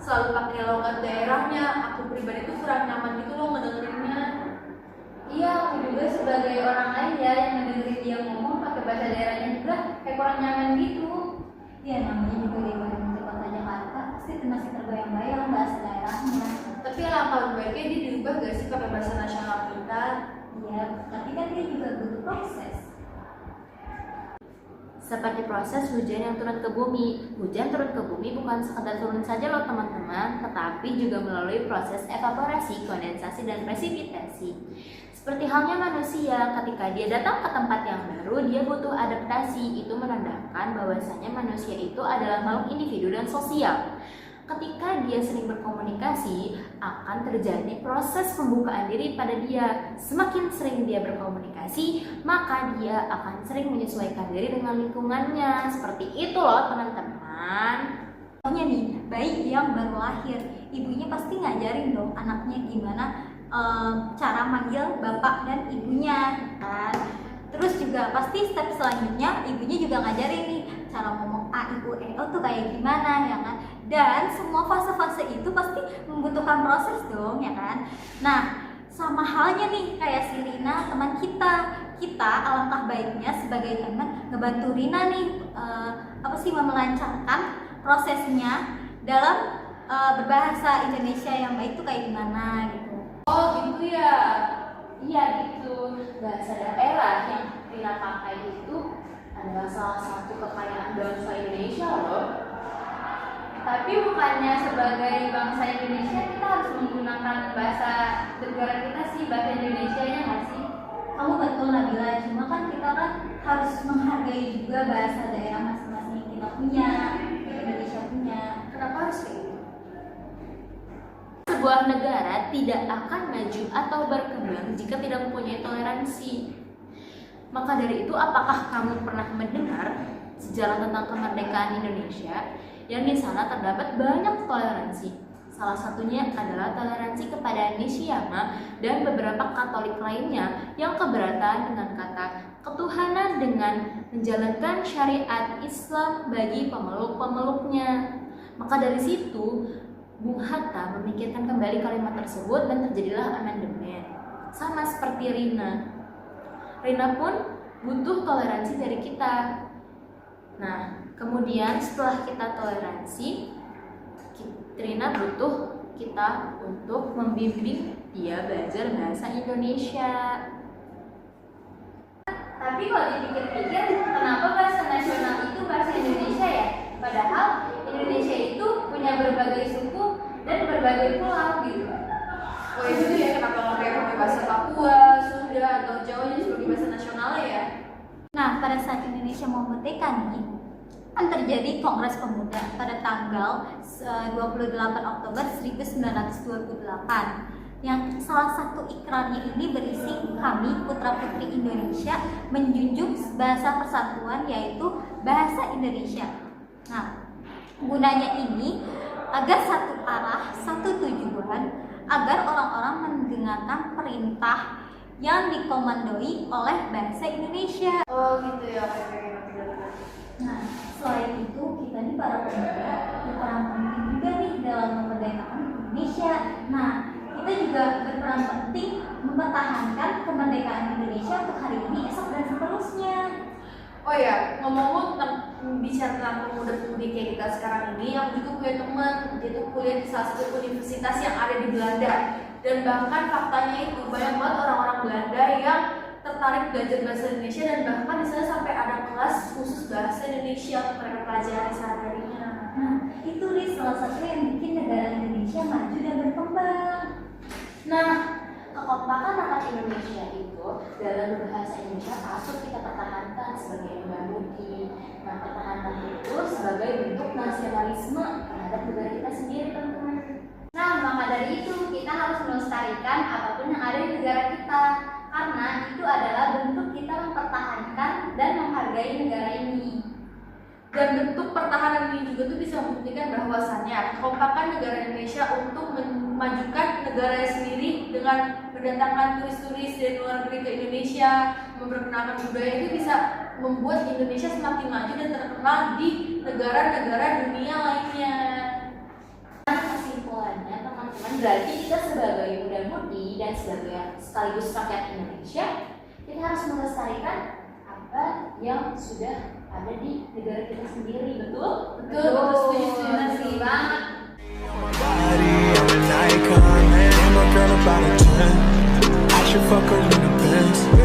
selalu pakai logat daerahnya. Aku pribadi tuh kurang nyaman gitu loh ngedengerinnya. Iya, aku juga sebagai orang lain ya yang ngedengerin dia ngomong pakai bahasa daerahnya juga kayak kurang nyaman gitu. Ya namanya juga di kota Jakarta pasti masih terbayang-bayang bahasa daerahnya. Tapi alangkah baiknya dia diubah gak sih pakai bahasa nasional kita? Iya, tapi kan dia juga butuh proses. Seperti proses hujan yang turun ke bumi. Hujan turun ke bumi bukan sekadar turun saja loh teman-teman, tetapi juga melalui proses evaporasi, kondensasi, dan presipitasi. Seperti halnya manusia, ketika dia datang ke tempat yang baru, dia butuh adaptasi. Itu menandakan bahwasanya manusia itu adalah makhluk individu dan sosial. Ketika dia sering berkomunikasi, akan terjadi proses pembukaan diri pada dia. Semakin sering dia berkomunikasi, maka dia akan sering menyesuaikan diri dengan lingkungannya. Seperti itu loh teman-teman. Contohnya nih, bayi yang baru lahir, ibunya pasti ngajarin dong anaknya gimana cara manggil bapak dan ibunya kan. Terus juga pasti step selanjutnya ibunya juga ngajarin nih cara ngomong A, Ibu, E, O tuh kayak gimana ya kan. Dan semua fase-fase itu pasti membutuhkan proses dong ya kan. Nah, sama halnya nih kayak si Rina teman kita alangkah baiknya sebagai teman ngebantu Rina nih melancarkan prosesnya dalam berbahasa Indonesia yang baik tuh kayak gimana gitu. Oh gitu ya. Iya gitu, bahasa daerah yang Rina pakai itu adalah salah satu kekayaan bangsa Indonesia loh. Tapi bukannya sebagai bangsa Indonesia kita harus menggunakan bahasa negara kita sih, bahasa Indonesia ya nggak sih? Kamu betul Nabila, cuma kan kita kan harus menghargai juga bahasa daerah masing-masing yang kita punya, yang Indonesia punya. Kenapa harus kayak gitu? Sebuah negara tidak akan maju atau berkembang jika tidak mempunyai toleransi. Maka dari itu, apakah kamu pernah mendengar sejarah tentang kemerdekaan Indonesia yang di sana terdapat banyak toleransi? Salah satunya adalah toleransi kepada Nishiyama dan beberapa Katolik lainnya yang keberatan dengan kata ketuhanan dengan menjalankan syariat Islam bagi pemeluk-pemeluknya. Maka dari situ, Bung Hatta memikirkan kembali kalimat tersebut dan terjadilah amandemen. Sama seperti Rina. Rina pun butuh toleransi dari kita. Nah, kemudian setelah kita toleransi, Rina butuh kita untuk membimbing dia belajar bahasa Indonesia. Tapi kalau dipikir-pikir, kenapa bahasa nasional itu bahasa Indonesia ya? Padahal Indonesia itu punya berbagai suku dan berbagai pulau gitu. Oh itu ya, kenapa nggak kayak pakai bahasa Papua, Sunda, atau Jawa jadi sebagai bahasa nasional ya? Nah, pada saat Indonesia mau merdeka nih, kan terjadi Kongres Pemuda pada tanggal 28 Oktober 1928 yang salah satu ikrarnya ini berisi kami putra-putri Indonesia menjunjung bahasa persatuan yaitu bahasa Indonesia. Nah, gunanya ini agar satu arah, satu tujuan, agar orang-orang mendengarkan perintah yang dikomandoi oleh bahasa Indonesia. Oh gitu ya, oke. Nah, selain itu kita nih para pemuda berperan penting juga nih dalam memerdekakan Indonesia. Nah, kita juga berperan penting mempertahankan kemerdekaan Indonesia untuk hari ini, esok dan seterusnya. Oh ya, ngomong-ngomong tentang bicara tentang pemuda-pemudi kayak kita sekarang ini, aku juga punya teman, dia tuh kuliah di salah satu universitas yang ada di Belanda. Dan bahkan faktanya itu banyak banget orang-orang Belanda yang tertarik belajar bahasa Indonesia dan bahkan di sana sampai ada kelas khusus bahasa Indonesia untuk mereka pelajari sehari-harinya. Nah, itu nih salah satu yang bikin negara Indonesia maju dan berkembang. Nah, kekompakan rakyat Indonesia itu dalam berbahasa Indonesia patut kita pertahankan sebagai Mbak Muti. Nah, pertahanan itu sebagai bentuk nasionalisme terhadap negara kita sendiri, teman-teman. Nah, maka dari itu kita harus melestarikan apapun yang ada di negara kita, karena itu adalah bentuk kita mempertahankan dan menghargai negara ini. Dan bentuk pertahanan ini juga tuh bisa membuktikan bahwasannya kekompakan negara Indonesia untuk memajukan negaranya sendiri dengan mendatangkan turis-turis dari luar negeri ke Indonesia, memperkenalkan budaya itu bisa membuat Indonesia semakin maju dan terkenal di negara-negara dunia lainnya. kesimpulannya teman-teman, berarti kita sebagai muda-mudi dan sebagai sekaligus rakyat Indonesia, kita harus melestarikan apa yang sudah ada di negara kita sendiri, betul? Betul, setuju banget. Body, I'm an icon, man. I'm a girl about a 10. I should fuck her in the Benz.